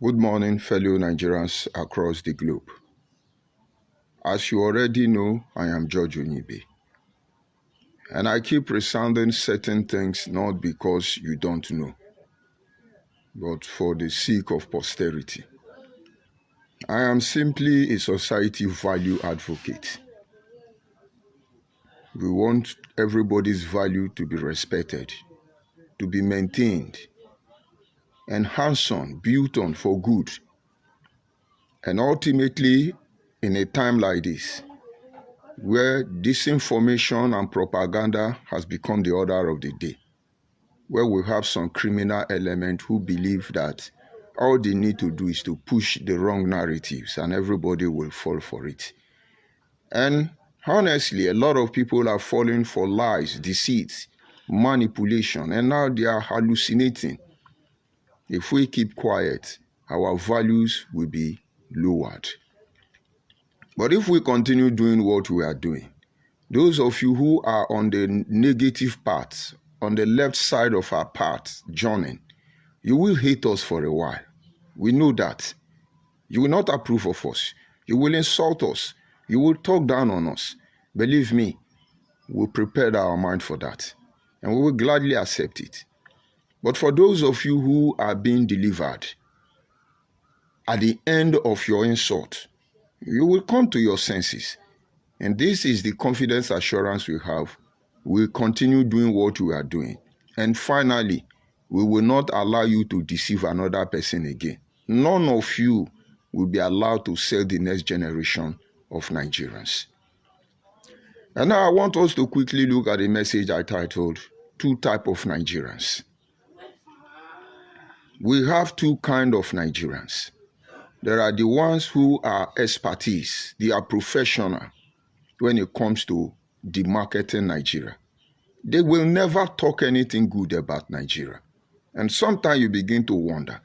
Good morning, fellow Nigerians across the globe. As you already know, I am George Onyibe. And I keep resounding certain things not because you don't know, but for the sake of posterity. I am simply a society value advocate. We want everybody's value to be respected, to be maintained, enhanced on, built on for good. And ultimately, in a time like this, where disinformation and propaganda has become the order of the day, where we have some criminal element who believe that all they need to do is to push the wrong narratives and everybody will fall for it. And honestly, a lot of people are falling for lies, deceit, manipulation, and now they are hallucinating. If we keep quiet, our values will be lowered. But if we continue doing what we are doing, those of you who are on the negative path, on the left side of our path, journeying, you will hate us for a while. We know that. You will not approve of us. You will insult us. You will talk down on us. Believe me, we prepared our mind for that. And we will gladly accept it. But for those of you who are being delivered, at the end of your insult, you will come to your senses. And this is the confidence assurance we have. We'll continue doing what we are doing. And finally, we will not allow you to deceive another person again. None of you will be allowed to sell the next generation of Nigerians. And now I want us to quickly look at the message I titled, Two Types of Nigerians. We have two kinds of Nigerians. There are the ones who are expertise, they are professional when it comes to demarketing Nigeria. They will never talk anything good about Nigeria. And sometimes you begin to wonder,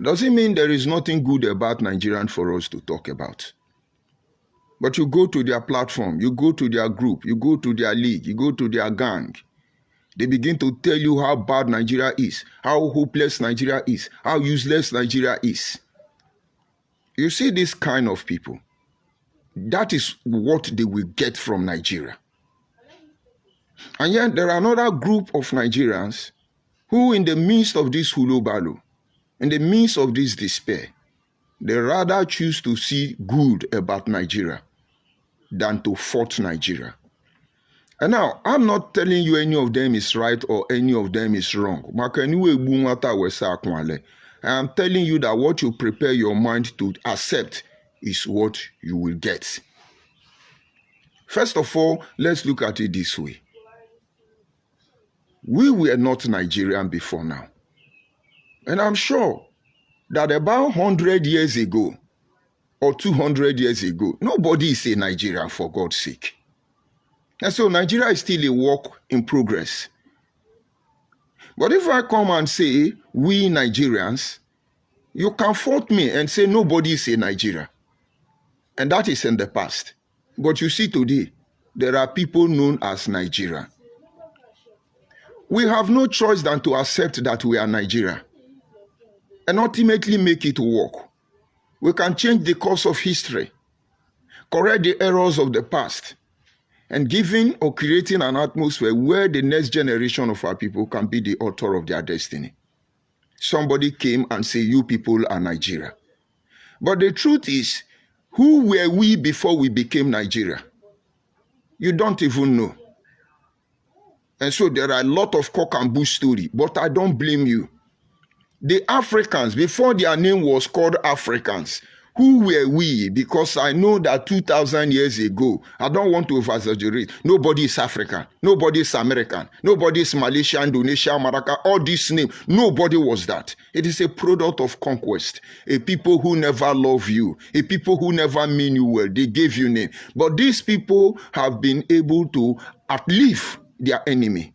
does it mean there is nothing good about Nigerian for us to talk about? But you go to their platform, you go to their group, you go to their league, you go to their gang. They begin to tell you how bad Nigeria is, how hopeless Nigeria is, how useless Nigeria is. You see this kind of people, that is what they will get from Nigeria. And yet there are another group of Nigerians who in the midst of this hulobalu, in the midst of this despair, they rather choose to see good about Nigeria than to fault Nigeria. And now, I'm not telling you any of them is right or any of them is wrong. I am telling you that what you prepare your mind to accept is what you will get. First of all, let's look at it this way. We were not Nigerian before now. And I'm sure that about 100 years ago or 200 years ago, nobody is a Nigerian for God's sake. And so Nigeria is still a work in progress. But if I come and say, we Nigerians, you can fault me and say nobody is a Nigerian. And that is in the past. But you see today, there are people known as Nigerian. We have no choice than to accept that we are Nigeria and ultimately make it work. We can change the course of history, correct the errors of the past, and giving or creating an atmosphere where the next generation of our people can be the author of their destiny. Somebody came and said, you people are Nigeria. But the truth is, who were we before we became Nigeria? You don't even know. And so there are a lot of cock and bull story, but I don't blame you. The Africans, before their name was called Africans, who were we? Because I know that 2,000 years ago, I don't want to over-exaggerate, nobody is African, nobody is American, nobody is Malaysia, Indonesia, Morocco, all these names, nobody was that. It is a product of conquest, a people who never love you, a people who never mean you well, they gave you name. But these people have been able to outlive their enemy.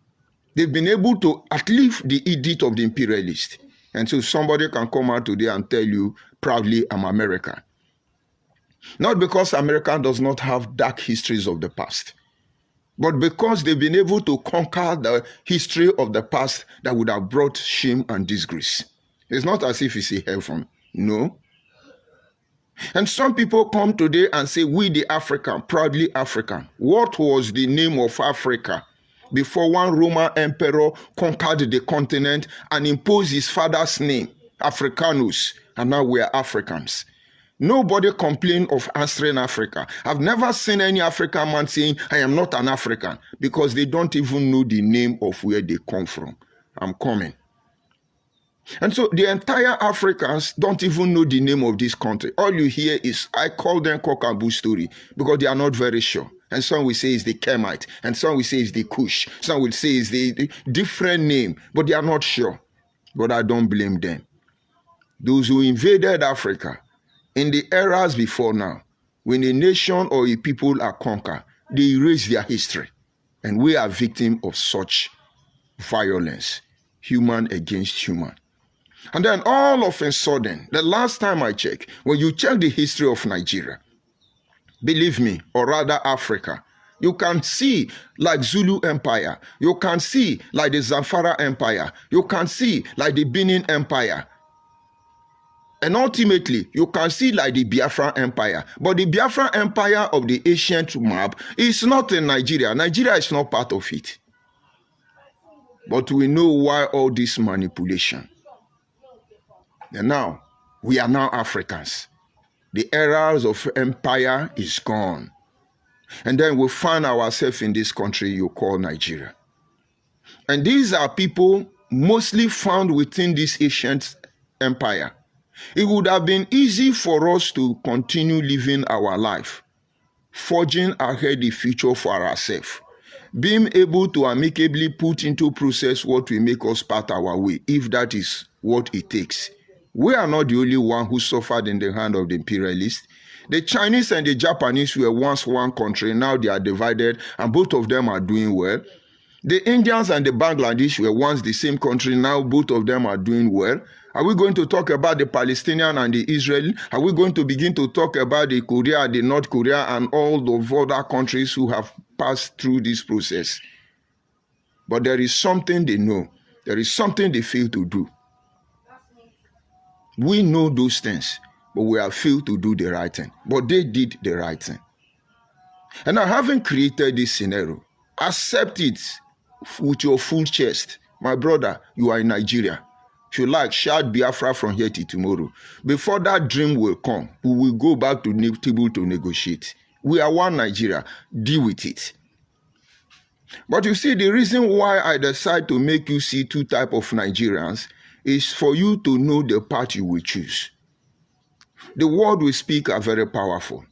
They've been able to outlive the edict of the imperialist. And so somebody can come out today and tell you, proudly, I'm American. Not because America does not have dark histories of the past, but because they've been able to conquer the history of the past that would have brought shame and disgrace. It's not as if it's a heaven. No. And some people come today and say, we the African, proudly African. What was the name of Africa before one Roman emperor conquered the continent and imposed his father's name, Africanus, and now we are Africans? Nobody complained of answering Africa. I've never seen any African man saying, I am not an African, because they don't even know the name of where they come from. I'm coming. And so the entire Africans don't even know the name of this country. All you hear is, I call them cock and bull story, because they are not very sure. And some will say it's the Kemite, and some will say it's the Kush, some will say it's the different name, but they are not sure. But I don't blame them. Those who invaded Africa in the eras before now, when a nation or a people are conquered, they erase their history. And we are victims of such violence, human against human. And then all of a sudden, the last time I checked, when you check the history of Nigeria, believe me, or rather Africa, you can see like Zulu Empire, you can see like the Zamfara Empire, you can see like the Benin Empire, and ultimately, you can see like the Biafra Empire. But the Biafra Empire of the ancient map is not in Nigeria. Nigeria is not part of it. But we know why all this manipulation. And now, we are now Africans. The eras of empire is gone. And then we find ourselves in this country you call Nigeria. And these are people mostly found within this ancient empire. It would have been easy for us to continue living our life, forging ahead the future for ourselves, being able to amicably put into process what will make us part our way, if that is what it takes. We are not the only one who suffered in the hand of the imperialists. The Chinese and the Japanese were once one country, now they are divided, and both of them are doing well. The Indians and the Bangladesh were once the same country, now both of them are doing well. Are we going to talk about the Palestinian and the Israeli? Are we going to begin to talk about the Korea, the North Korea, and all the other countries who have passed through this process? But there is something they know. There is something they fail to do. We know those things, but we have failed to do the right thing. But they did the right thing. And now, having created this scenario, accept it with your full chest. My brother, you are in Nigeria. If you like, shout Biafra from here till tomorrow. Before that dream will come, we will go back to the table to negotiate. We are one Nigeria. Deal with it. But you see, the reason why I decide to make you see two types of Nigerians is for you to know the path you will choose. The word we speak are very powerful.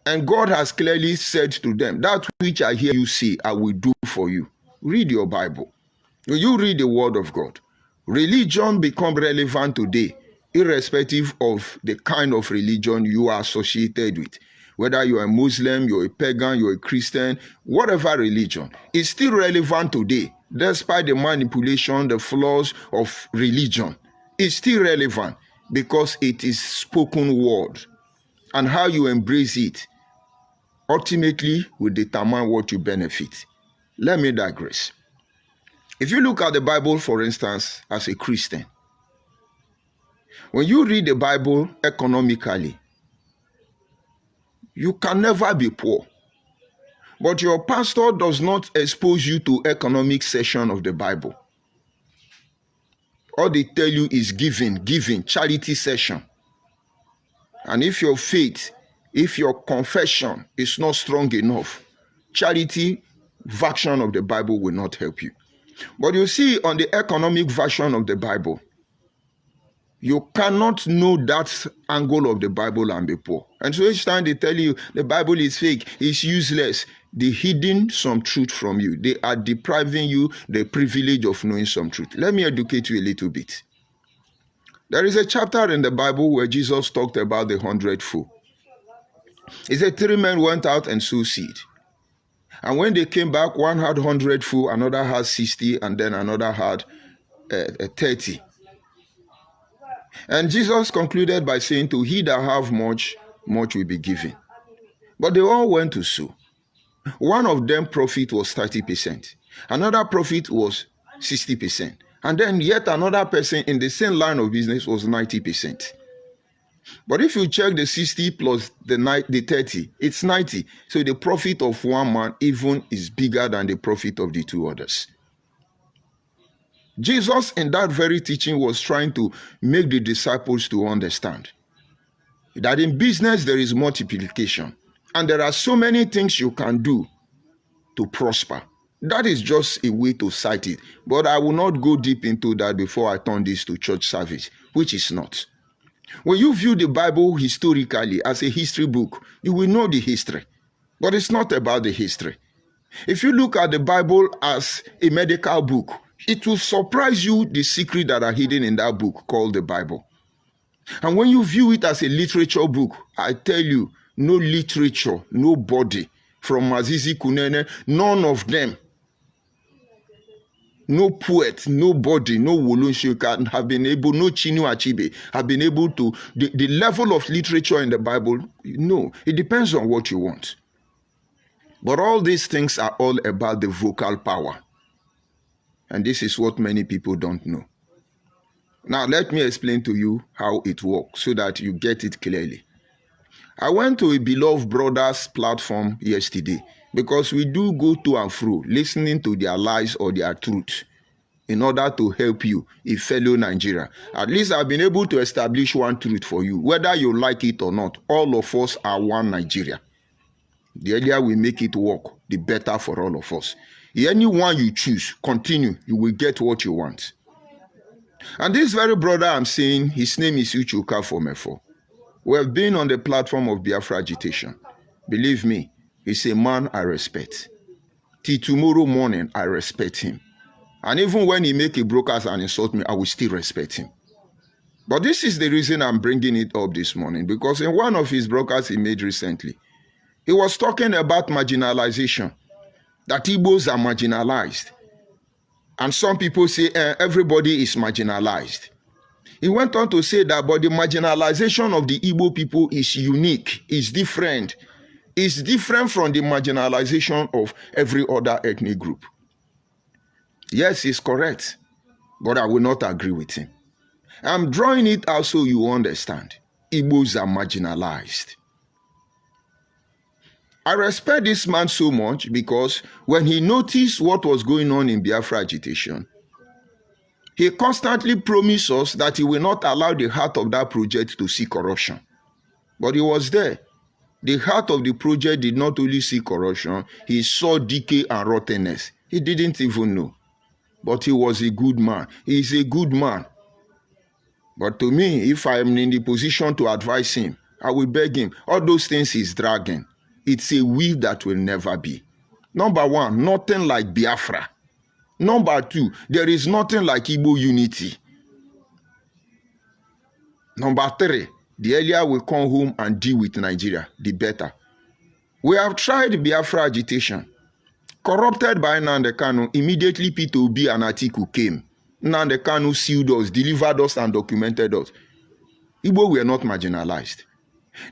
And God has clearly said to them, that which I hear you say, I will do for you. Read your Bible. When you read the word of God, religion becomes relevant today, irrespective of the kind of religion you are associated with. Whether you're a Muslim, you're a pagan, you're a Christian, whatever religion, it's still relevant today, despite the manipulation, the flaws of religion. It's still relevant because it is spoken word. And how you embrace it ultimately will determine what you benefit. Let me digress. If you look at the Bible, for instance, as a Christian, when you read the Bible economically, you can never be poor. But your pastor does not expose you to economic section of the Bible. All they tell you is giving, charity session. And if your faith, if your confession is not strong enough, charity version of the Bible will not help you. But you see, on the economic version of the Bible, you cannot know that angle of the Bible and be poor. And so each time they tell you the Bible is fake, it's useless, they hidden some truth from you. They are depriving you the privilege of knowing some truth. Let me educate you a little bit. There is a chapter in the Bible where Jesus talked about the 100-fold. He said 3 men went out and sowed seed. And when they came back, one had 100-fold, another had 60, and then another had 30. And Jesus concluded by saying, to he that have much, much will be given. But they all went to sow. One of them profit was 30%. Another profit was 60%. And then yet another person in the same line of business was 90%. But if you check the 60 plus the 30, it's 90. So the profit of one man even is bigger than the profit of the two others. Jesus in that very teaching was trying to make the disciples to understand that in business there is multiplication and there are so many things you can do to prosper. That is just a way to cite it. But I will not go deep into that before I turn this to church service, which is not. When you view the Bible historically as a history book, you will know the history. But it's not about the history. If you look at the Bible as a medical book, it will surprise you the secrets that are hidden in that book called the Bible. And when you view it as a literature book, I tell you, no literature, nobody from Azizi Kunene, none of them, no poet, nobody, no Wolunshika have been able, no Chinua Achebe have been able to, the level of literature in the Bible, no, it depends on what you want. But all these things are all about the vocal power. And this is what many people don't know. Now, let me explain to you how it works so that you get it clearly. I went to a beloved brother's platform yesterday because we do go to and fro listening to their lies or their truth in order to help you, a fellow Nigerian. At least I've been able to establish one truth for you. Whether you like it or not, all of us are one Nigeria. The earlier we make it work, the better for all of us. Anyone you choose, continue, you will get what you want. And this very brother I'm saying, his name is Uchuka Fomefo. We have been on the platform of Biafra agitation. Believe me, he's a man I respect. Till tomorrow morning, I respect him. And even when he make a broadcast and insult me, I will still respect him. But this is the reason I'm bringing it up this morning, because in one of his broadcasts he made recently, he was talking about marginalization, that Igbos are marginalized. And some people say everybody is marginalized. He went on to say that, but the marginalization of the Igbo people is unique, is different. It's different from the marginalization of every other ethnic group. Yes, he's correct, but I will not agree with him. I'm drawing it out so you understand. Igbos are marginalized. I respect this man so much because when he noticed what was going on in Biafra agitation, he constantly promised us that he will not allow the heart of that project to see corruption. But he was there. The heart of the project did not only see corruption, he saw decay and rottenness. He didn't even know. But he was a good man. He is a good man. But to me, if I am in the position to advise him, I will beg him. All those things he's dragging, it's a will that will never be. Number one, nothing like Biafra. Number two, there is nothing like Igbo unity. Number three, the earlier we come home and deal with Nigeria, the better. We have tried Biafra agitation. Corrupted by Nnamdi Kanu, immediately Peter Obi and Atiku came. Nnamdi Kanu sealed us, delivered us, and documented us. Igbo were not marginalized.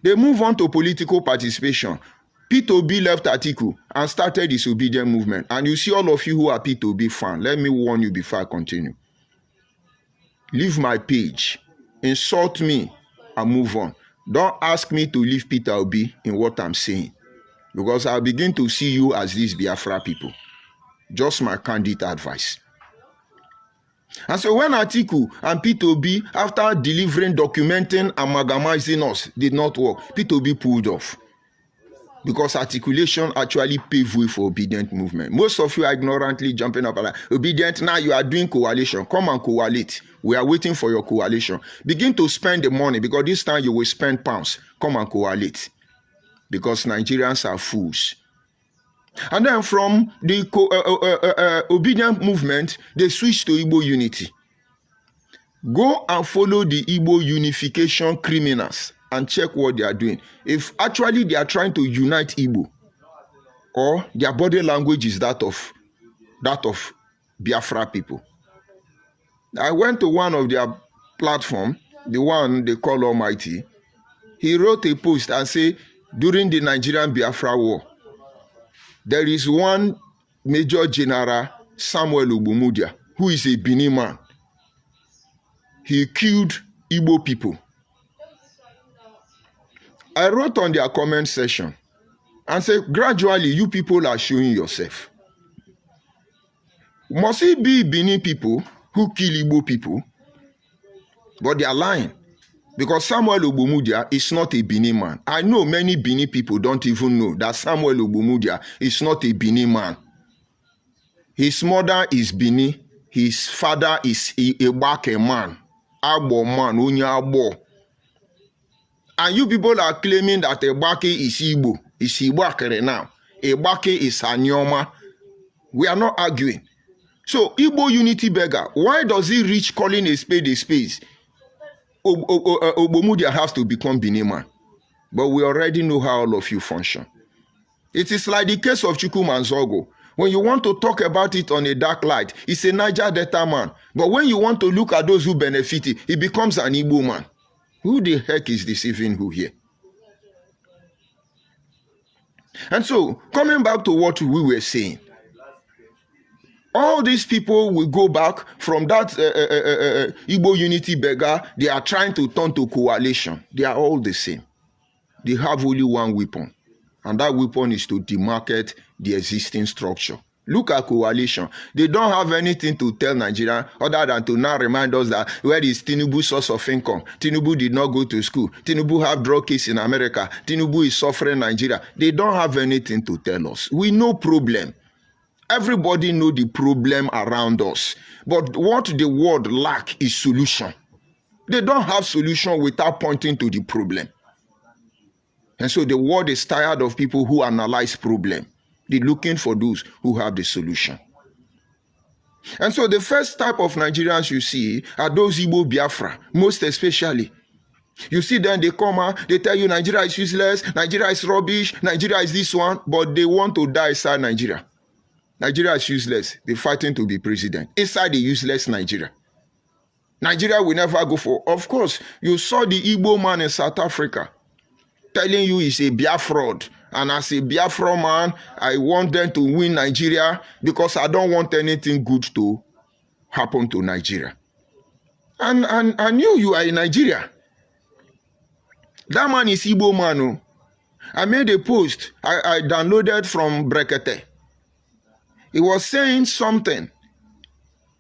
They move on to political participation. Peter Obi left Atiku and started his obedient movement. And you see all of you who are Peter Obi fans, let me warn you before I continue. Leave my page. Insult me and move on. Don't ask me to leave Peter Obi in what I'm saying. Because I'll begin to see you as these Biafra people. Just my candid advice. And so when Atiku and Peter Obi, after delivering, documenting, amalgamizing us, did not work, Peter Obi pulled off. Because articulation actually paved way for obedient movement. Most of you are ignorantly jumping up and like, obedient, now you are doing coalition. Come and coalite. We are waiting for your coalition. Begin to spend the money because this time you will spend pounds. Come and coalite. Because Nigerians are fools. And then from the obedient movement, they switched to Igbo unity. Go and follow the Igbo unification criminals and check what they are doing. If actually they are trying to unite Igbo, or their body language is that of Biafra people. I went to one of their platform, the one they call Almighty. He wrote a post and said, during the Nigerian Biafra war, there is one Major General, Samuel Ogbumudia, who is a Benin man. He killed Igbo people. I wrote on their comment section and said, gradually, you people are showing yourself. Must it be Benin people who kill Igbo people? But they are lying. Because Samuel Ogbomudia is not a Benin man. I know many Benin people don't even know that Samuel Ogbomudia is not a Benin man. His mother is Benin. His father is a Igbake man. Agbo man, Onye Agbo. And you people are claiming that Igbake is Igbo. Is Igbakere now. Igbake is Anyoma. We are not arguing. So, Igbo unity beggar, why does he reach calling a spade a spade? Ogbomudia has to become Benin man. But we already know how all of you function. It is like the case of Chukwumanzogo. When you want to talk about it on a dark light, it's a Niger Delta man. But when you want to look at those who benefited, he becomes an Igbo man. Who the heck is deceiving who here? And so, coming back to what we were saying, all these people will go back from that Igbo unity beggar. They are trying to turn to coalition. They are all the same. They have only one weapon. And that weapon is to demarcate the existing structure. Look at coalition. They don't have anything to tell Nigeria other than to now remind us that where is Tinubu's source of income? Tinubu did not go to school. Tinubu have drug case in America. Tinubu is suffering Nigeria. They don't have anything to tell us. We know problem. Everybody know the problem around us. But what the world lack is solution. They don't have solution without pointing to the problem. And so the world is tired of people who analyze problem. They're looking for those who have the solution. And so the first type of Nigerians you see are those Igbo Biafra, most especially. You see them, they come out, they tell you Nigeria is useless, Nigeria is rubbish, Nigeria is this one, but they want to die inside Nigeria. Nigeria is useless. They're fighting to be president. Inside the useless Nigeria. Nigeria will never go for. Of course, you saw the Igbo man in South Africa telling you he's a Biafra. And as a Biafra man, I want them to win Nigeria because I don't want anything good to happen to Nigeria. And I knew you are in Nigeria. That man is Igbo man. Oh. I made a post I downloaded from Brekete. He was saying something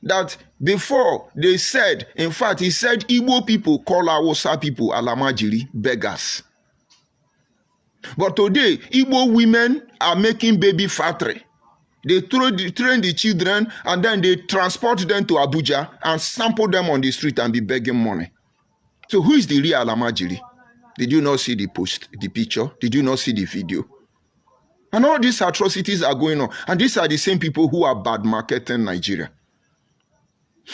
that before they said, in fact, he said Igbo people call Hausa people Alamajiri beggars. But today, Igbo women are making baby factory. They train the children and then they transport them to Abuja and sample them on the street and be begging money. So who is the real Alamajiri? Did you not see the post, the picture? Did you not see the video? And all these atrocities are going on. And these are the same people who are bad marketing Nigeria.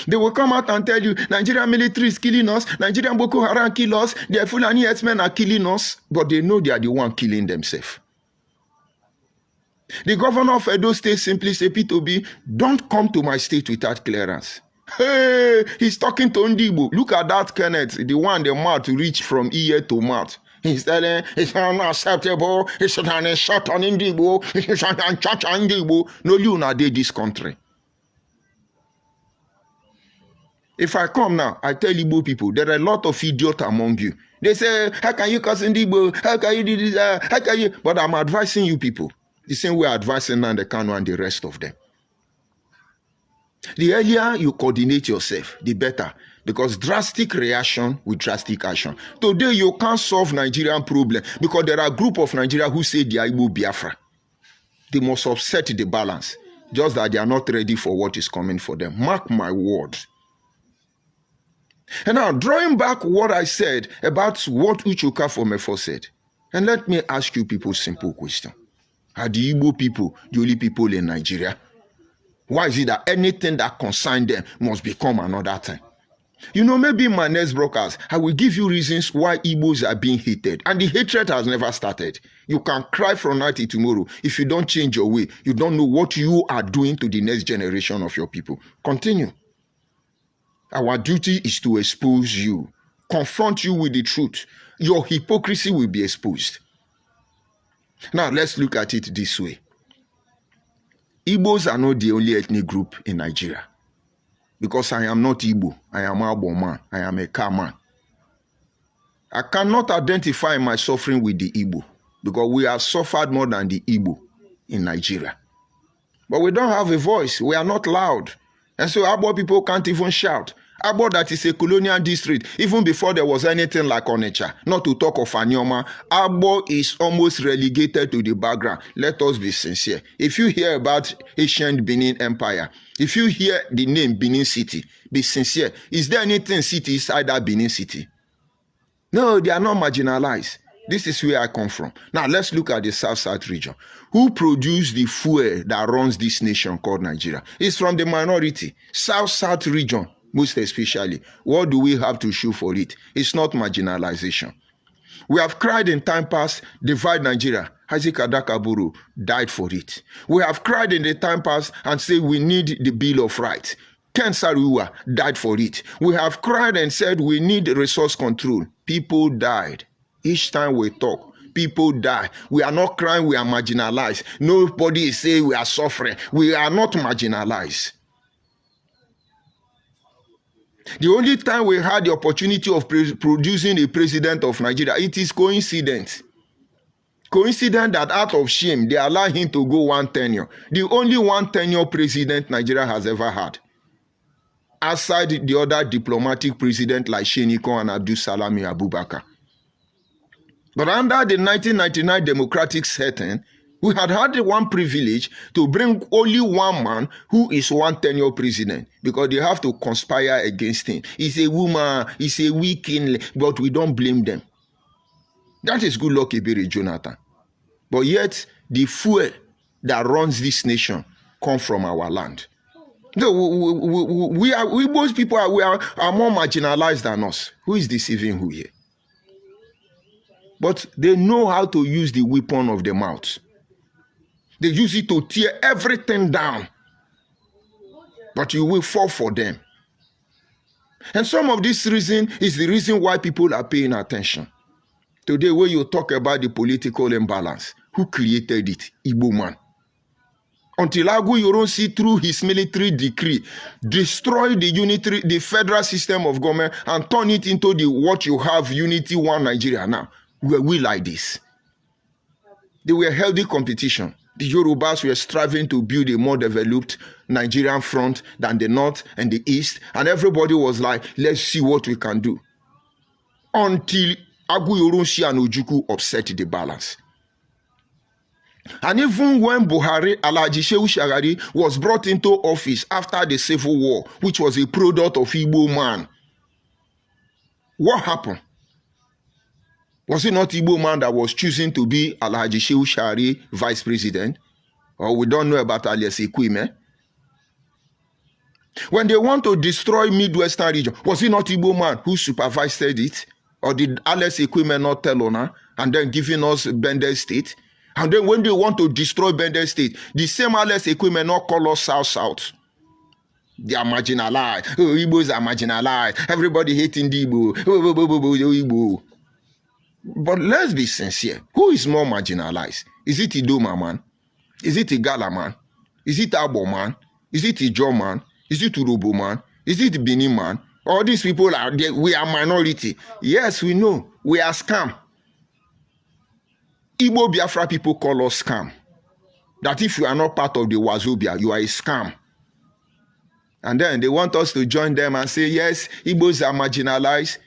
They will come out and tell you, Nigerian military is killing us, Nigerian Boko Haram kill us, their Fulani herdsmen are killing us, but they know they are the one killing themselves. The governor of Edo State simply said, P2B, don't come to my state without clearance. Hey, he's talking to Ndibo. Look at that Kenneth, the one the mouth reach from ear to mouth. He's telling, it's unacceptable, it's an insult on Ndibo, it's an insult on Ndibo. No, you not did this country. If I come now, I tell Igbo people, there are a lot of idiots among you. They say, how can you curse Ndibo? How can you do this? How can you? But I'm advising you people, the same way I'm advising Nande Kanu and the rest of them. The earlier you coordinate yourself, the better. Because drastic reaction with drastic action. Today, you can't solve Nigerian problem because there are a group of Nigeria who say they are Igbo Biafra. They must upset the balance. Just that they are not ready for what is coming for them. Mark my word. And now, drawing back what I said about what Uchoka Fomefo said, and let me ask you people a simple question. Are the Igbo people the only people in Nigeria? Why is it that anything that concerns them must become another thing? You know, maybe in my next broadcast, I will give you reasons why Igbos are being hated. And the hatred has never started. You can cry from night to tomorrow. If you don't change your way, you don't know what you are doing to the next generation of your people. Continue. Our duty is to expose you, confront you with the truth. Your hypocrisy will be exposed. Now, let's look at it this way. Igbos are not the only ethnic group in Nigeria. Because I am not Igbo, I am Agbo man, I am a Car man. I cannot identify my suffering with the Igbo because we have suffered more than the Igbo in Nigeria. But we don't have a voice. We are not loud. And so Abo people can't even shout. Abo, that is a colonial district, even before there was anything like Onitsha, not to talk of Anyoma. Abo is almost relegated to the background. Let us be sincere. If you hear about ancient Benin Empire, if you hear the name Benin City, be sincere. Is there anything city inside that Benin City? No, they are not marginalized. This is where I come from. Now, let's look at the South-South region. Who produced the fuel that runs this nation called Nigeria? It's from the minority. South-South region, most especially. What do we have to show for it? It's not marginalization. We have cried in time past, divide Nigeria. Isaac Adakaburu died for it. We have cried in the time past and say we need the Bill of Rights. Ken Saro-Wiwa died for it. We have cried and said we need resource control. People died. Each time we talk, people die. We are not crying, we are marginalized. Nobody is saying we are suffering. We are not marginalized. The only time we had the opportunity of producing a president of Nigeria, it is coincidence. Coincidence that out of shame, they allow him to go one tenure. The only one tenure president Nigeria has ever had. Aside the other diplomatic president like Sheniko and Abdul Salami Abubakar. But under the 1999 democratic setting, we had the one privilege to bring only one man who is one tenure president because they have to conspire against him. He's a woman, he's a weakling, but we don't blame them. That is good luck, Iberi Jonathan. But yet, the fuel that runs this nation comes from our land. No, most people are more marginalized than us. Who is deceiving who here? But they know how to use the weapon of the mouth. They use it to tear everything down. But you will fall for them. And some of this reason is the reason why people are paying attention. Today, when you talk about the political imbalance, who created it? Igbo man. Until Agu Yoronsi, through his military decree, destroy the federal system of government and turn it into what you have, Unity One Nigeria now. Were we like this? They were healthy competition. The Yorubas were striving to build a more developed Nigerian front than the North and the East. And everybody was like, let's see what we can do. Until Agu Yoronsi and Ojukwu upset the balance. And even when Buhari, Alhaji Shehu Shagari, was brought into office after the Civil War, which was a product of Igbo man, what happened? Was it not Igbo man that was choosing to be Alhaji Shehu Shagari vice president? Or we don't know about alias Ekwime? When they want to destroy Midwestern region, was it not Igbo man who supervised it? Or did alias Ekwime not tell on her and then giving us Bendel State? And then when they want to destroy Bendel State, the same alias Ekwime not call us South. They are marginalized. Oh, Igbos are marginalized. Everybody hating the Igbo. Igbo. But let's be sincere. Who is more marginalized? Is it Idoma man? Is it Igala man? Is it Abo man? Is it Ijo man? Is it Urobo man? Is it Benin man? All these people are there. We are minority. Yes, we know. We are scam. Igbo Biafra people call us scam. That if you are not part of the Wazobia, you are a scam. And then they want us to join them and say, yes, Igbos are marginalized.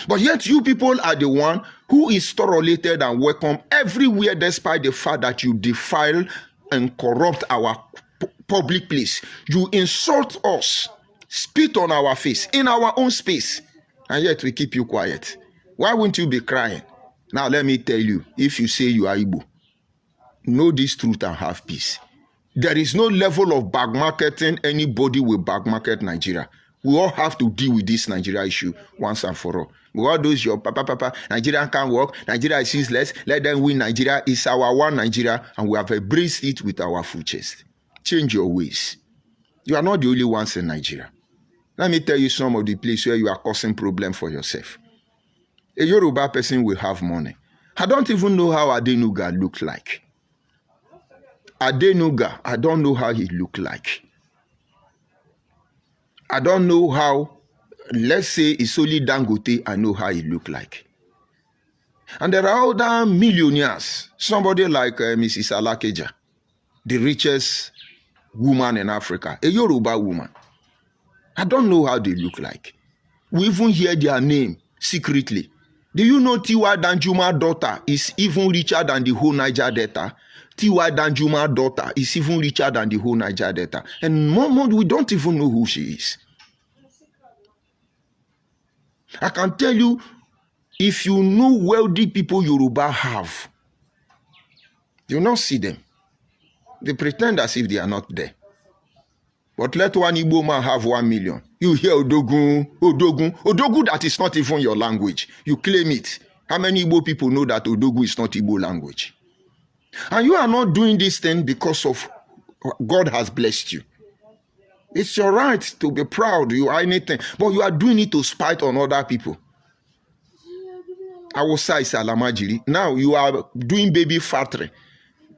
But yet you people are the one who is tolerated and welcome everywhere despite the fact that you defile and corrupt our public place. You insult us, spit on our face, in our own space, and yet we keep you quiet. Why wouldn't you be crying? Now let me tell you, if you say you are Igbo, know this truth and have peace. There is no level of back marketing anybody will back market Nigeria. We all have to deal with this Nigeria issue once and for all. All those your papa, Nigeria can't work, Nigeria is useless, let them win Nigeria. It's our one Nigeria, and we have embraced it with our full chest. Change your ways. You are not the only ones in Nigeria. Let me tell you some of the places where you are causing problem for yourself. A Yoruba person will have money. I don't even know how Adenuga looked like. Adenuga, I don't know how he looked like. I don't know how let's say it's only Dangote, I know how it look like. And there are other millionaires, somebody like Mrs. Alakeja, the richest woman in Africa, a Yoruba woman. I don't know how they look like. We even hear their name secretly. Do you know Tiwa Danjuma's daughter is even richer than the whole Niger Delta? Tiwa Danjuma's daughter is even richer than the whole Niger Delta. And more, we don't even know who she is. I can tell you, if you know wealthy people Yoruba have, you not see them. They pretend as if they are not there. But let one Igbo man have 1 million. You hear Odogun that is not even your language. You claim it. How many Igbo people know that Odogu is not Igbo language? And you are not doing this thing because of God has blessed you. It's your right to be proud. You are anything. But you are doing it to spite on other people. Awusa is Alamajiri. Now you are doing baby factory,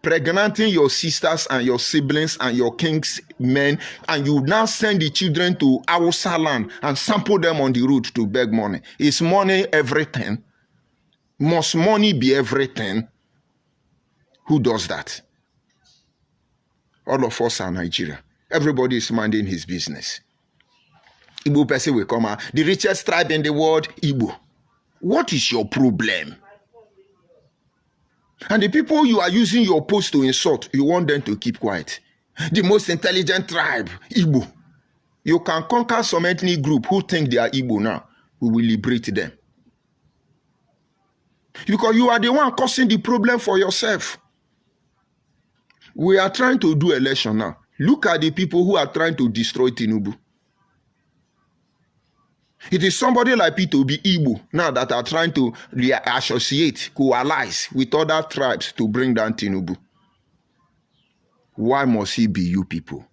pregnanting your sisters and your siblings and your king's men, and you now send the children to Awusa land and sample them on the road to beg money. Is money everything? Must money be everything? Who does that? All of us are Nigeria. Everybody is minding his business. Igbo person will come out. The richest tribe in the world, Igbo. What is your problem? And the people you are using your post to insult, you want them to keep quiet. The most intelligent tribe, Igbo. You can conquer some ethnic group who think they are Igbo now. We will liberate them. Because you are the one causing the problem for yourself. We are trying to do election now. Look at the people who are trying to destroy Tinubu. It is somebody like P2B Igbo now that are trying to associate, coalesce with other tribes to bring down Tinubu. Why must he be you people?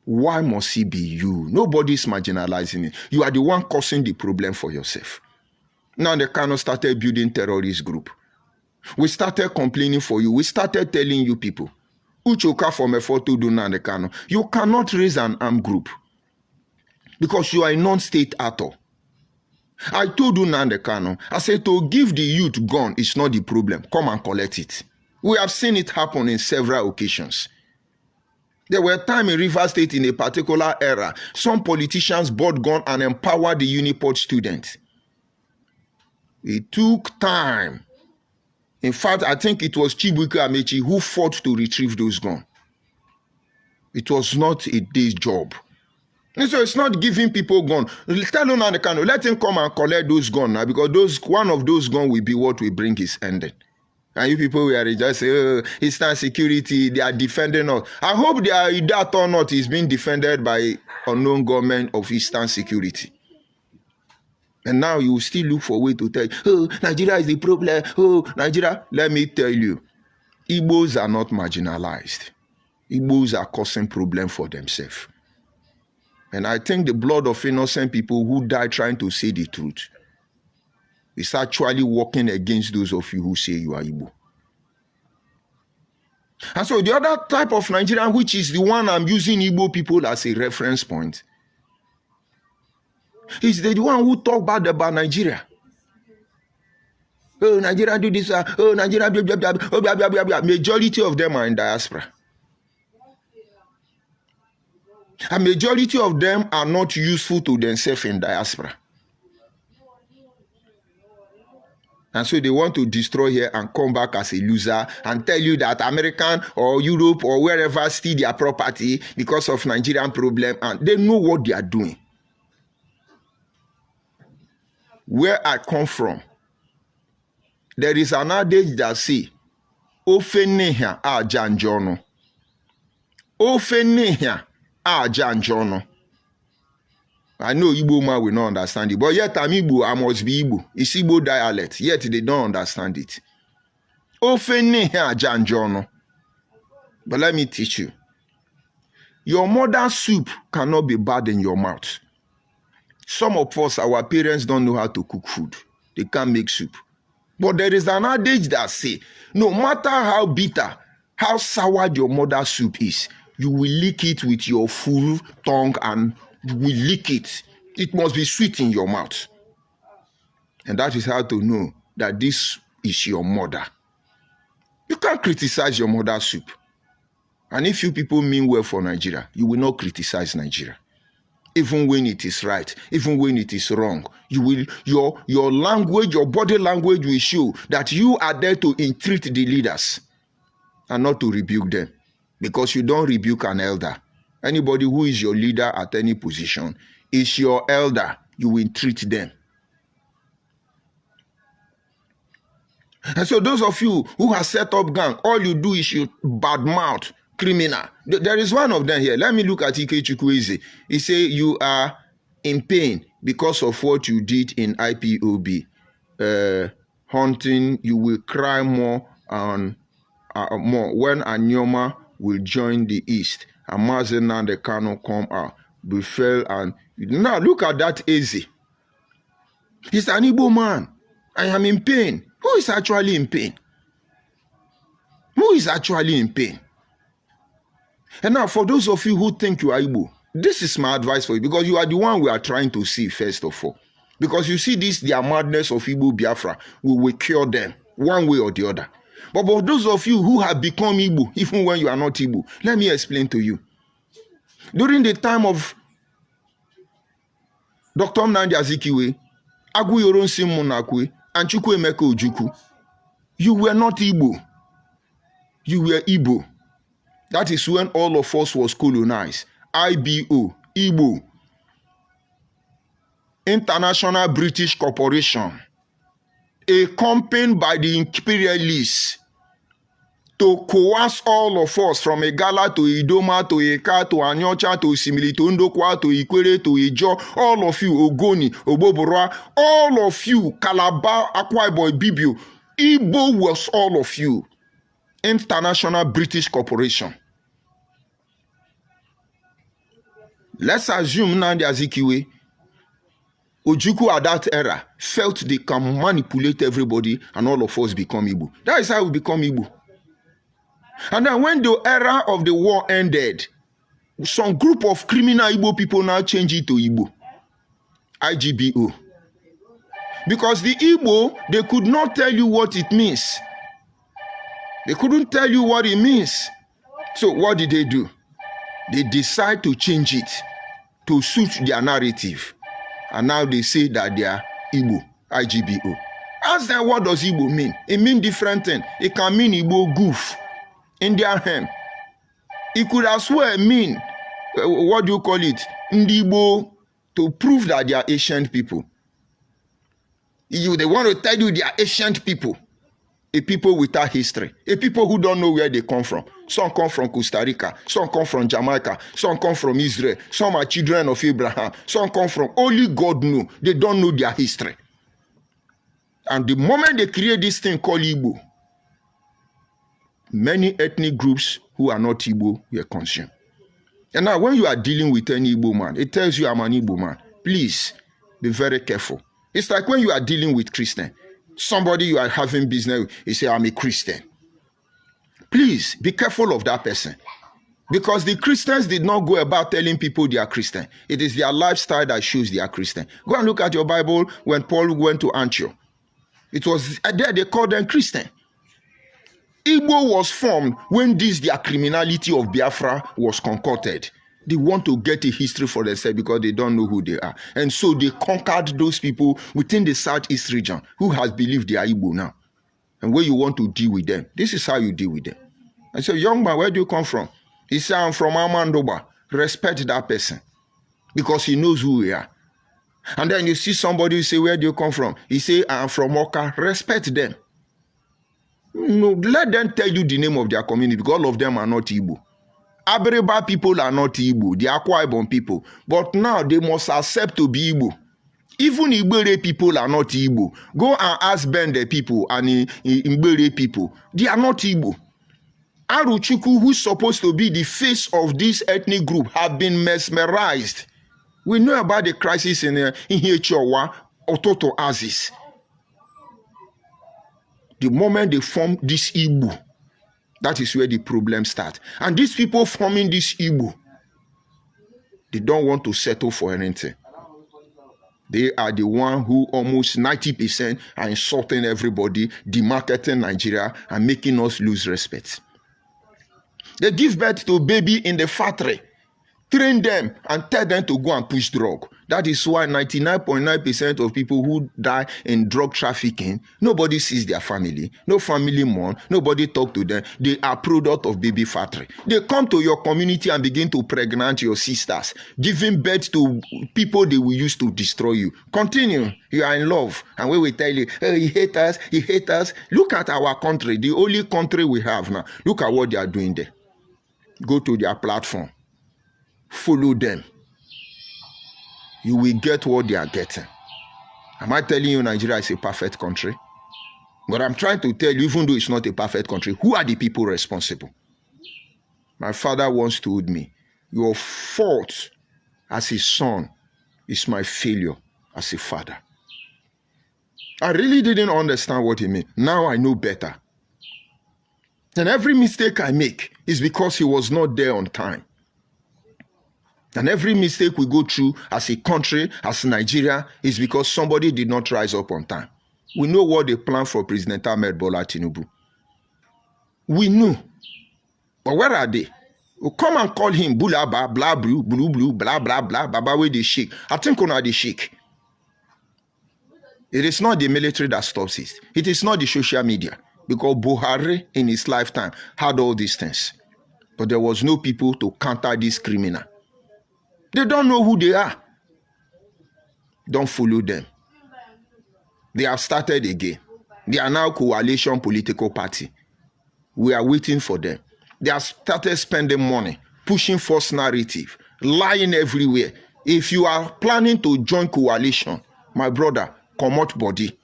Why must he be you? Nobody is marginalizing it. You are the one causing the problem for yourself. Now the Kano started building terrorist group. We started complaining for you. We started telling you people, Uchoka from a photo do now the Kano. You cannot raise an armed group. Because you are a non-state actor. I told you Nnamdi Kanu, I said to give the youth gun is not the problem. Come and collect it. We have seen it happen in several occasions. There were times in Rivers State in a particular era, some politicians bought gun and empowered the Uniport students. It took time. In fact, I think it was Chibuike Amechi who fought to retrieve those guns. It was not a day's job. And so it's not giving people gun. Tell Nnamdi Kanu, let him come and collect those guns now, because one of those guns will be what will bring his ending. And you people will just say, oh, Eastern security, they are defending us. I hope they are, that or not, is being defended by unknown government of Eastern security. And now you still look for a way to tell you, oh, Nigeria is the problem. Oh, Nigeria. Let me tell you, Igbos are not marginalized. Igbos are causing problem for themselves. And I think the blood of innocent people who die trying to say the truth is actually working against those of you who say you are Igbo. And so the other type of Nigerian, which is the one I'm using Igbo people as a reference point, is the one who talk bad about Nigeria. Oh, Nigeria do this. Oh, Nigeria blah, blah, blah, oh, blah, blah, blah, blah. Majority of them are in diaspora. A majority of them are not useful to themselves in diaspora. And so they want to destroy here and come back as a loser and tell you that American or Europe or wherever steal their property because of Nigerian problem, and they know what they are doing. Where I come from, there is an adage that say, Ofe neha aja njono. Ofe neha aja njono. I know Igbo man will not understand it, but yet I'm Igbo, I must be Igbo. It's Igbo dialect, yet they don't understand it. Ofe neha aja njono. But let me teach you. Your mother's soup cannot be bad in your mouth. Some of us, our parents don't know how to cook food. They can't make soup. But there is an adage that say, no matter how bitter, how sour your mother's soup is, you will lick it with your full tongue and you will lick it. It must be sweet in your mouth. And that is how to know that this is your mother. You can't criticize your mother's soup. And if you people mean well for Nigeria, you will not criticize Nigeria. Even when it is right, even when it is wrong, you will your language, your body language will show that you are there to entreat the leaders and not to rebuke them. Because you don't rebuke an elder. Anybody who is your leader at any position is your elder. You will entreat them. And so those of you who have set up gang, all you do is you badmouth criminal. There is one of them here. Let me look at Ike Chukwueze. He say you are in pain because of what you did in IPOB. Hunting, you will cry more and more when Anyoma will join the East. Amazon and the Kano come out. Befell and now look at that Eze. He's an Igbo man. I am in pain. Who is actually in pain? Who is actually in pain? And now, for those of you who think you are Igbo, this is my advice for you, because you are the one we are trying to see first of all. Because you see this, their madness of Igbo Biafra, we will cure them one way or the other. But for those of you who have become Igbo, even when you are not Igbo, let me explain to you. During the time of Dr. Nnamdi Azikiwe, Aguiyi Ironsi and Chukwuemeka Ojukwu, you were not Igbo. You were Igbo. That is when all of us was colonized. IBO, Igbo. International British Corporation. A company by the imperialists to coerce all of us from Igala to Idoma to Eka to Anyocha to Simili to Ndokwa to Ikwere to Ijo, all of you, Ogoni, Obobora, all of you, Calabar, Akwa Ibom, Ibibio, Igbo was all of you. International British Corporation. Let's assume Nnamdi Azikiwe, Ojukwu at that era felt they can manipulate everybody and all of us become Igbo. That is how we become Igbo. And then when the era of the war ended, some group of criminal Igbo people now change it to Igbo. IGBO. Because the Igbo, they could not tell you what it means. They couldn't tell you what it means. So what did they do? They decide to change it to suit their narrative. And now they say that they are Igbo, IGBO. Ask them, what does Igbo mean? It means different things. It can mean Igbo goof, Indian hem. It could as well mean, what do you call it? Igbo, to prove that they are ancient people. They want to tell you they are ancient people. A people without history. A people who don't know where they come from. Some come from Costa Rica. Some come from Jamaica. Some come from Israel. Some are children of Abraham. Some come from... Only God knows. They don't know their history. And the moment they create this thing called Igbo, many ethnic groups who are not Igbo were consumed. And now when you are dealing with any Igbo man, it tells you I'm an Igbo man. Please be very careful. It's like when you are dealing with Christian. Somebody you are having business with, you say, I'm a Christian. Please be careful of that person. Because the Christians did not go about telling people they are Christian. It is their lifestyle that shows they are Christian. Go and look at your Bible when Paul went to Antioch. It was there they called them Christian. Igbo was formed when their criminality of Biafra was concocted. They want to get a history for themselves because they don't know who they are. And so they conquered those people within the Southeast region who has believed they are Igbo now. And where you want to deal with them, this is how you deal with them. I say, young man, where do you come from? He said, I'm from Amandoba. Respect that person because he knows who we are. And then you see somebody who say, where do you come from? He say, I'm from Oka. Respect them. No, let them tell you the name of their community because all of them are not Igbo. Aberiba people are not Igbo, they are Akwa Ibom people. But now they must accept to be Igbo. Even Igbere people are not Igbo. Go and ask Bende people and Igbere people. They are not Igbo. Aruchukwu, who's supposed to be the face of this ethnic group, have been mesmerized. We know about the crisis in Hichowa, Ototo Aziz. The moment they form this Igbo, that is where the problem starts. And these people forming this Igbo, they don't want to settle for anything. They are the one who almost 90% are insulting everybody, demarketing Nigeria, and making us lose respect. They give birth to a baby in the factory, train them and tell them to go and push drug. That is why 99.9% of people who die in drug trafficking, nobody sees their family, no family mourn, nobody talk to them. They are product of baby factory. They come to your community and begin to pregnant your sisters, giving birth to people they will use to destroy you. Continue. You are in love. And we will tell you, oh, he hate us, he hate us. Look at our country, the only country we have now. Look at what they are doing there. Go to their platform. Follow them. You will get what they are getting. Am I telling you Nigeria is a perfect country? But I'm trying to tell you, even though it's not a perfect country, who are the people responsible? My father once told me, your fault as a son is my failure as a father. I really didn't understand what he meant. Now I know better. And every mistake I make is because he was not there on time. And every mistake we go through as a country, as Nigeria, is because somebody did not rise up on time. We know what they planned for President Ahmed Bola Tinubu. We knew. But where are they? We'll come and call him blah, blah, blah, blue, blah, blah, blah, blah, where they shake. I think on they shake. It is not the military that stops it. It is not the social media. Because Buhari in his lifetime had all these things. But there was no people to counter this criminal. They don't know who they are. Don't follow them. They have started again. They are now coalition political party. We are waiting for them. They have started spending money, pushing false narrative, lying everywhere. If you are planning to join coalition, my brother, come out body.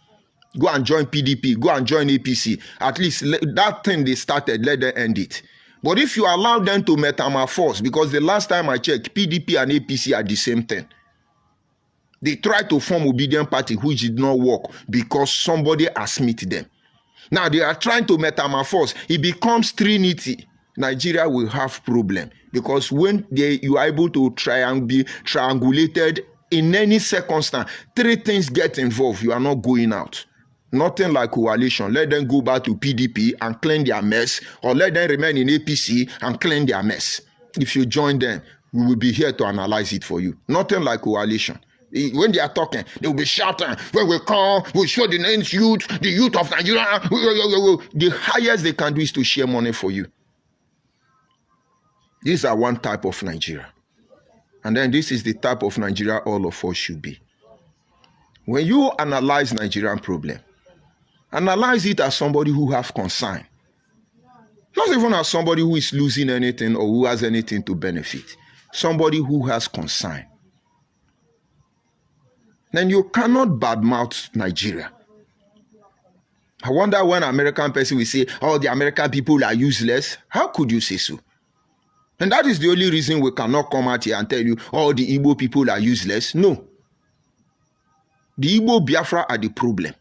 Go and join PDP. Go and join APC. At least that thing they started, let them end it. But if you allow them to metamorphose, because the last time I checked, PDP and APC are the same thing. They tried to form obedient party, which did not work because somebody has met them. Now they are trying to metamorphose. It becomes Trinity. Nigeria will have problem because when you are able to be triangulated in any circumstance, three things get involved. You are not going out. Nothing like coalition. Let them go back to PDP and clean their mess, or let them remain in APC and clean their mess. If you join them, we will be here to analyze it for you. Nothing like coalition. When they are talking, they will be shouting, when we come, we'll show the names youth, the youth of Nigeria. The highest they can do is to share money for you. These are one type of Nigeria. And then this is the type of Nigeria all of us should be. When you analyze Nigerian problem, analyze it as somebody who has concern. Not even as somebody who is losing anything or who has anything to benefit. Somebody who has concern. Then you cannot badmouth Nigeria. I wonder when American person will say, oh, the American people are useless. How could you say so? And that is the only reason we cannot come out here and tell you, oh, the Igbo people are useless. No. The Igbo Biafra are the problem.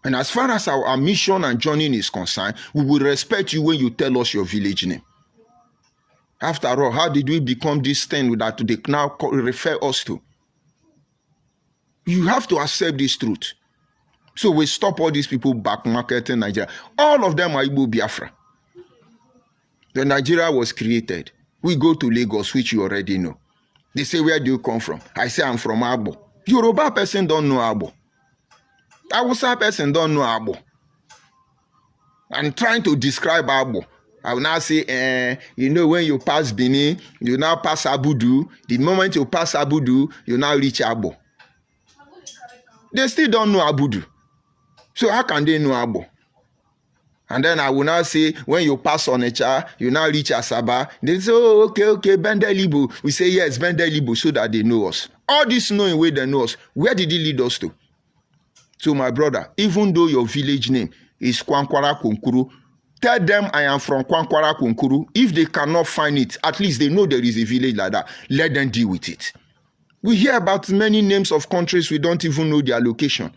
And as far as our mission and journey is concerned, we will respect you when you tell us your village name. After all, how did we become this thing that they now refer us to? You have to accept this truth. So we stop all these people back marketing Nigeria. All of them are Igbo Biafra. The Nigeria was created. We go to Lagos, which you already know. They say, where do you come from? I say, I'm from Agbo. Yoruba person don't know Agbo. Hausa person don't know Agbo. I'm trying to describe Agbo. I will now say, you know, when you pass Benin, you now pass Abudu. The moment you pass Abudu, you now reach Agbo. They still don't know Abudu. So how can they know Agbo? And then I will now say, when you pass Onitsha, you now reach Asaba. They say, oh, okay, Bendelibu. We say, yes, Bendelibu, so that they know us. All this knowing where they know us, where did it lead us to? So my brother, even though your village name is Kwankwara Kunkuru, tell them I am from Kwankwara Kunkuru. If they cannot find it, at least they know there is a village like that. Let them deal with it. We hear about many names of countries, we don't even know their location.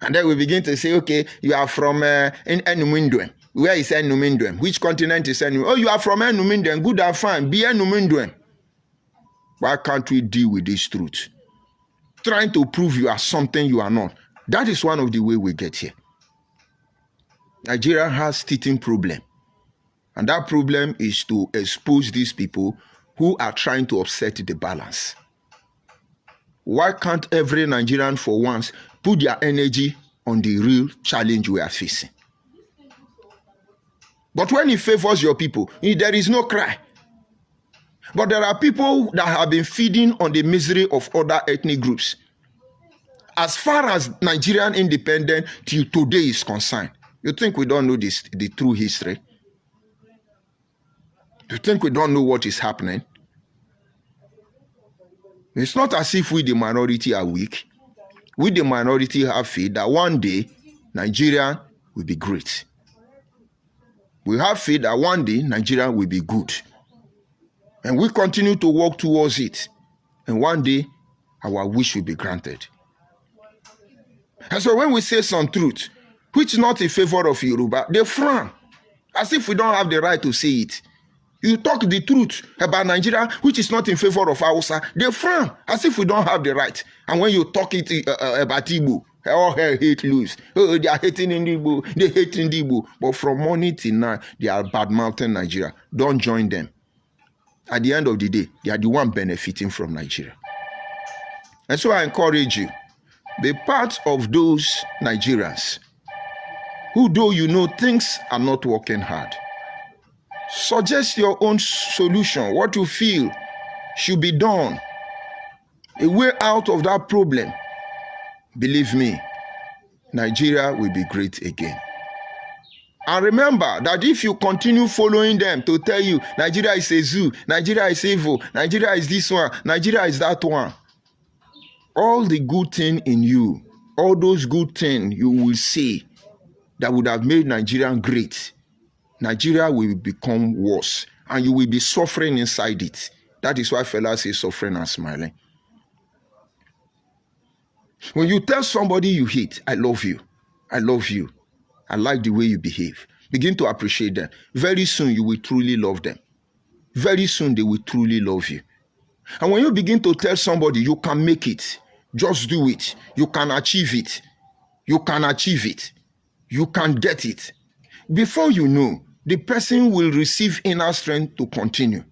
And then we begin to say, okay, you are from Enumindwem. Where is Enumindwem? Which continent is Enumindwem? Oh, you are from Enumindwem. Good and fine. Be Enumindwem. Why can't we deal with this truth? trying to prove you are something you are not. That is one of the way we get here. Nigeria has teething problem. And that problem is to expose these people who are trying to upset the balance. Why can't every Nigerian for once put their energy on the real challenge we are facing? But when it favors your people, there is no cry. But there are people that have been feeding on the misery of other ethnic groups. As far as Nigerian independence till today is concerned, you think we don't know the true history? You think we don't know what is happening? It's not as if we, the minority, are weak. We, the minority, have faith that one day Nigeria will be great. We have faith that one day Nigeria will be good. And we continue to work towards it. And one day, our wish will be granted. And so when we say some truth, which is not in favor of Yoruba, they frown. As if we don't have the right to say it. You talk the truth about Nigeria, which is not in favor of Hausa, they frown. As if we don't have the right. And when you talk it about Igbo, all hell hate loose. Oh, they are hating Igbo, they hate Igbo. But from morning till night, they are bad-mouthing Nigeria. Don't join them. At the end of the day, they are the one benefiting from Nigeria. And so I encourage you, be part of those Nigerians who, though you know things are not working hard, suggest your own solution, what you feel should be done, a way out of that problem. Believe me, Nigeria will be great again. And remember that if you continue following them to tell you Nigeria is a zoo, Nigeria is evil, Nigeria is this one, Nigeria is that one, all the good thing in you, all those good things you will say that would have made Nigeria great, Nigeria will become worse and you will be suffering inside it. That is why fellas say suffering and smiling. When you tell somebody you hate, I love you, I love you, I like the way you behave, begin to appreciate them. Very soon you will truly love them. Very soon they will truly love you. And when you begin to tell somebody you can make it, just do it, you can achieve it, you can achieve it, you can get it, before you know, the person will receive inner strength to continue.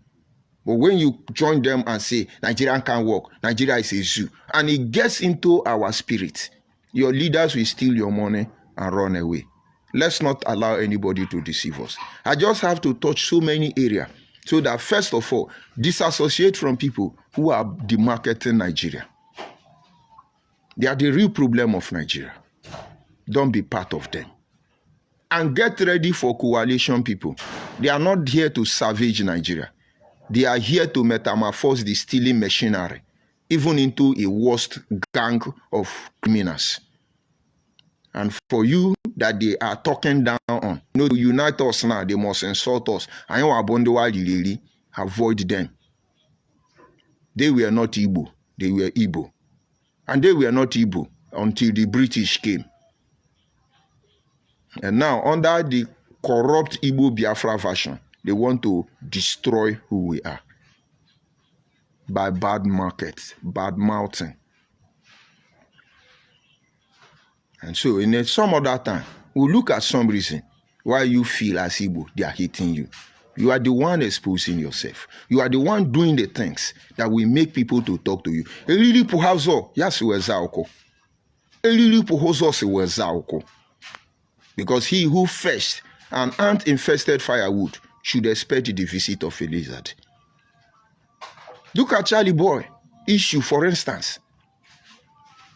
But when you join them and say, Nigeria can't work, Nigeria is a zoo, and it gets into our spirit, your leaders will steal your money and run away. Let's not allow anybody to deceive us. I just have to touch so many areas so that first of all, disassociate from people who are demarketing Nigeria. They are the real problem of Nigeria. Don't be part of them. And get ready for coalition people. They are not here to savage Nigeria. They are here to metamorphose the stealing machinery, even into a worst gang of criminals. And for you that they are talking down on, to unite us now, they must insult us. Avoid them. They were not Igbo, they were Igbo. And they were not Igbo until the British came. And now, under the corrupt Igbo Biafra version, they want to destroy who we are by bad markets, bad mouthing. And so, in some other time, we'll look at some reason why you feel as Igbo, they are hating you. You are the one exposing yourself. You are the one doing the things that will make people to talk to you. Because he who fetched an ant-infested firewood should expect the visit of a lizard. Look at Charlie Boy issue, for instance.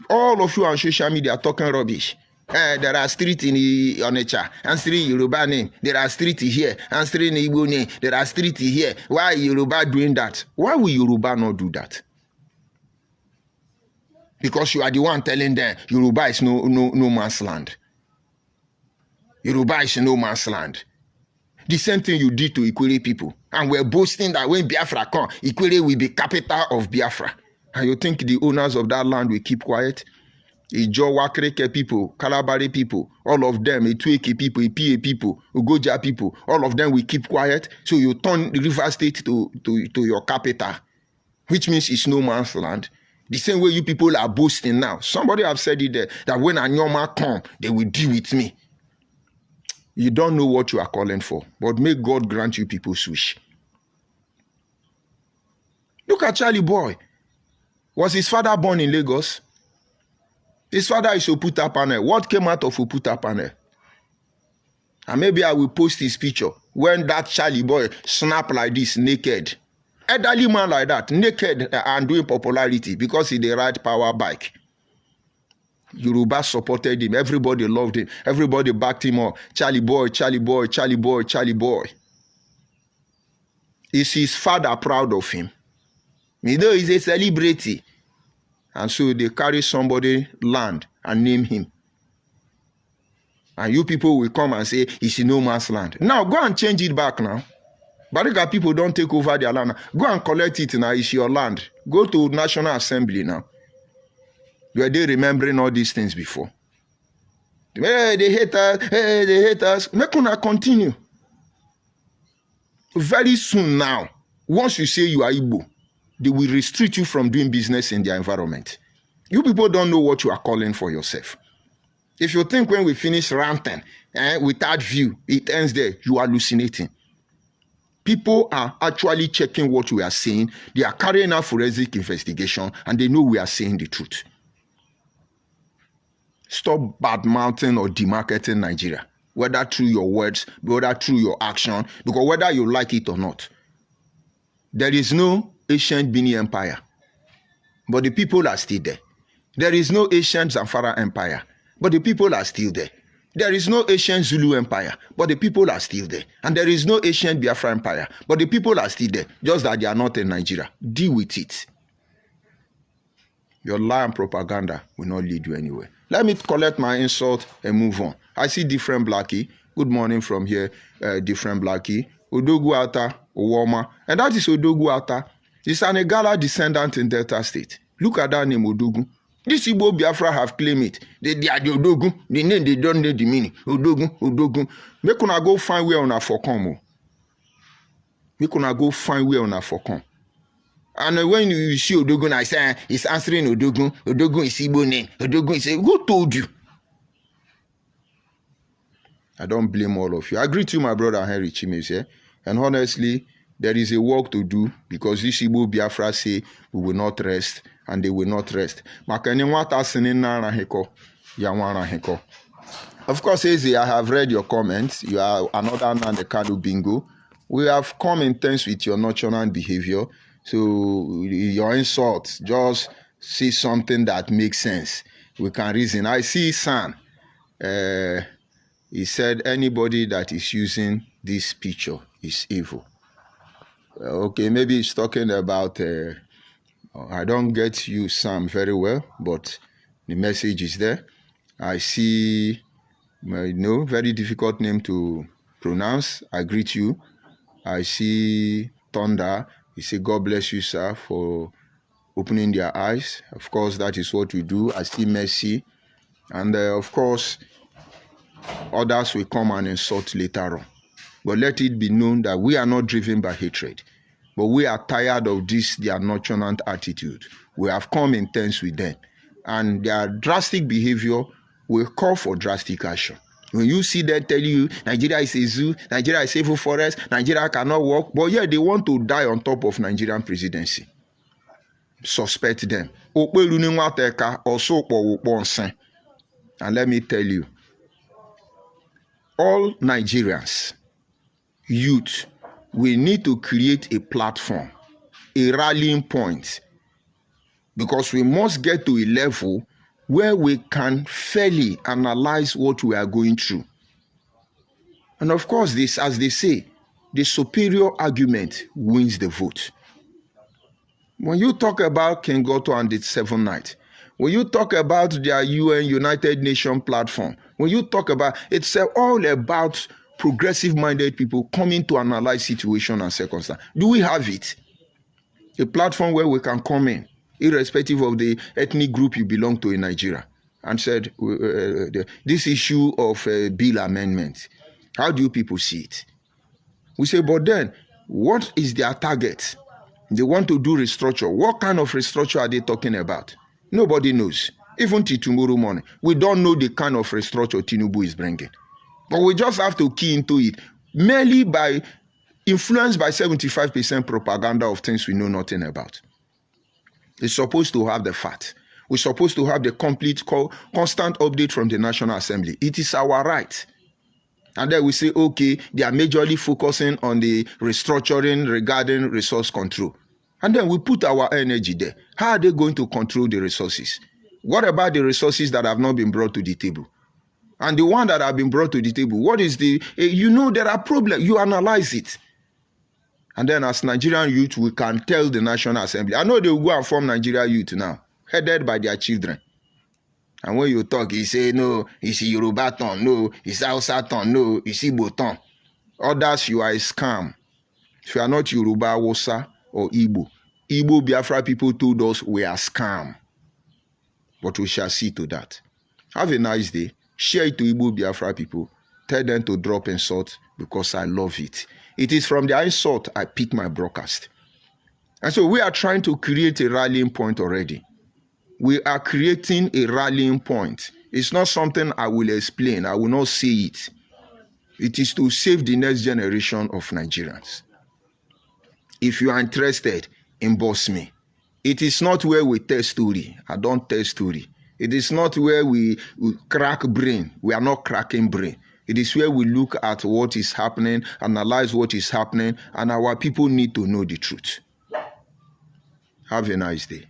All of you on social media are talking rubbish. There are streets in Onitsha, and street Yoruba name. There are streets here, and street in Igbo name. There are streets here. Why are Yoruba doing that? Why will Yoruba not do that? Because you are the one telling them Yoruba is no man's land. Yoruba is no man's land. The same thing you did to Ikwere people. And we're boasting that when Biafra come, Ikwere will be capital of Biafra. And you think the owners of that land will keep quiet? Ijo Wakreke people, Kalabari people, all of them, Itueke people, Ipie people, Ugoja people, all of them will keep quiet. So you turn the River State to your capital, which means it's no man's land. The same way you people are boasting now. Somebody have said it there, that when Anyoma come, they will deal with me. You don't know what you are calling for, but may God grant you people's wish. Look at Charlie Boy. Was his father born in Lagos? His father is Oputa Panel. What came out of Oputa Panel? And maybe I will post his picture when that Charlie Boy snap like this, naked. Elderly man like that, naked and doing popularity because he the ride power bike. Yoruba supported him. Everybody loved him. Everybody backed him up. Charlie Boy, Charlie Boy, Charlie Boy, Charlie Boy. Is his father proud of him? You know he's a celebrity. And so they carry somebody land and name him. And you people will come and say, it's no man's land. Now, go and change it back now. Bariga people don't take over their land. Go and collect it now. It's your land. Go to National Assembly now. Were they remembering all these things before? Hey, they hate us. Hey, they hate us. Make una continue. Very soon now, once you say you are Igbo, they will restrict you from doing business in their environment. You people don't know what you are calling for yourself. If you think when we finish ranting without view, it ends there, you are hallucinating. People are actually checking what we are saying. They are carrying out forensic investigation and they know we are saying the truth. Stop bad-mouthing or demarketing Nigeria, whether through your words, whether through your action, because whether you like it or not, there is no ancient Bini Empire, but the people are still there. There is no ancient Zamfara Empire, but the people are still there. There is no ancient Zulu Empire, but the people are still there. And there is no ancient Biafra Empire, but the people are still there, just that they are not in Nigeria. Deal with it. Your lie and propaganda will not lead you anywhere. Let me collect my insult and move on. I see different Blackie. Good morning from here, different Blackie. Odogu Ata, Owoma. And that is Odogu Ata. He's an Igala descendant in Delta State. Look at that name, Odogu. This Igbo Biafra have claimed it. They are the Odogu. The name, they don't know the meaning. Odogu, Odogu. Make una go find where una for come. Make una go find where una for come. And when you see Odogun, I say, he's answering Odogun. Odogun is Igbo name. Odogun is who told you? I don't blame all of you. I greet you, my brother Henry Chimes here. And honestly, there is a work to do because this Igbo Biafra say we will not rest and they will not rest. Of course, Eze, I have read your comments. You are another Nandekado bingo. We have come in terms with your nonchalant behavior. So your insults, just see something that makes sense. We can reason. I see San. He said anybody that is using this picture is evil. Okay, maybe he's talking about, I don't get you, Sam, very well, but the message is there. I see, very difficult name to pronounce. I greet you. I see Thunder. He said, God bless you, sir, for opening their eyes. Of course, that is what we do. I see mercy. And of course, others will come and insult later on. But let it be known that we are not driven by hatred. But we are tired of this, their nonchalant attitude. We have come in terms with them. And their drastic behavior will call for drastic action. When you see them tell you, Nigeria is a zoo, Nigeria is evil forest, Nigeria cannot work, but yeah, they want to die on top of Nigerian presidency. Suspect them. And let me tell you, all Nigerians, youth, we need to create a platform, a rallying point, because we must get to a level where we can fairly analyze what we are going through. And of course, this, as they say, the superior argument wins the vote. When you talk about King Goto and the Seven Nights, when you talk about their UN United Nations platform, when you talk about, it's all about progressive-minded people coming to analyze situation and circumstance. Do we have it? A platform where we can come in, irrespective of the ethnic group you belong to in Nigeria, and said, this issue of bill amendment, how do you people see it? We say, but then, what is their target? They want to do restructure. What kind of restructure are they talking about? Nobody knows. Even till tomorrow morning, we don't know the kind of restructure Tinubu is bringing. But we just have to key into it, merely by influenced by 75% propaganda of things we know nothing about. It's supposed to have the fact. We're supposed to have the complete, constant update from the National Assembly. It is our right. And then we say, okay, they are majorly focusing on the restructuring regarding resource control. And then we put our energy there. How are they going to control the resources? What about the resources that have not been brought to the table? And the one that have been brought to the table, what is the, you know there are problems, you analyze it. And then as Nigerian youth, we can tell the National Assembly. I know they will go and form Nigerian youth now, headed by their children. And when you talk, you say, no, it's Yoruba ton, no, it's Hausa ton, no, it's Igbo ton. Others, you are a scam. If you are not Yoruba, Hausa, or Igbo, Igbo Biafra people told us we are scam. But we shall see to that. Have a nice day. Share it to Igbo Biafra people. Tell them to drop insult because I love it. It is from the insult I pick my broadcast. And so we are trying to create a rallying point already. We are creating a rallying point. It's not something I will explain. I will not say it. It is to save the next generation of Nigerians. If you are interested, inbox me. It is not where we tell story. I don't tell story. It is not where we crack brain. We are not cracking brain. It is where we look at what is happening, analyze what is happening, and our people need to know the truth. Have a nice day.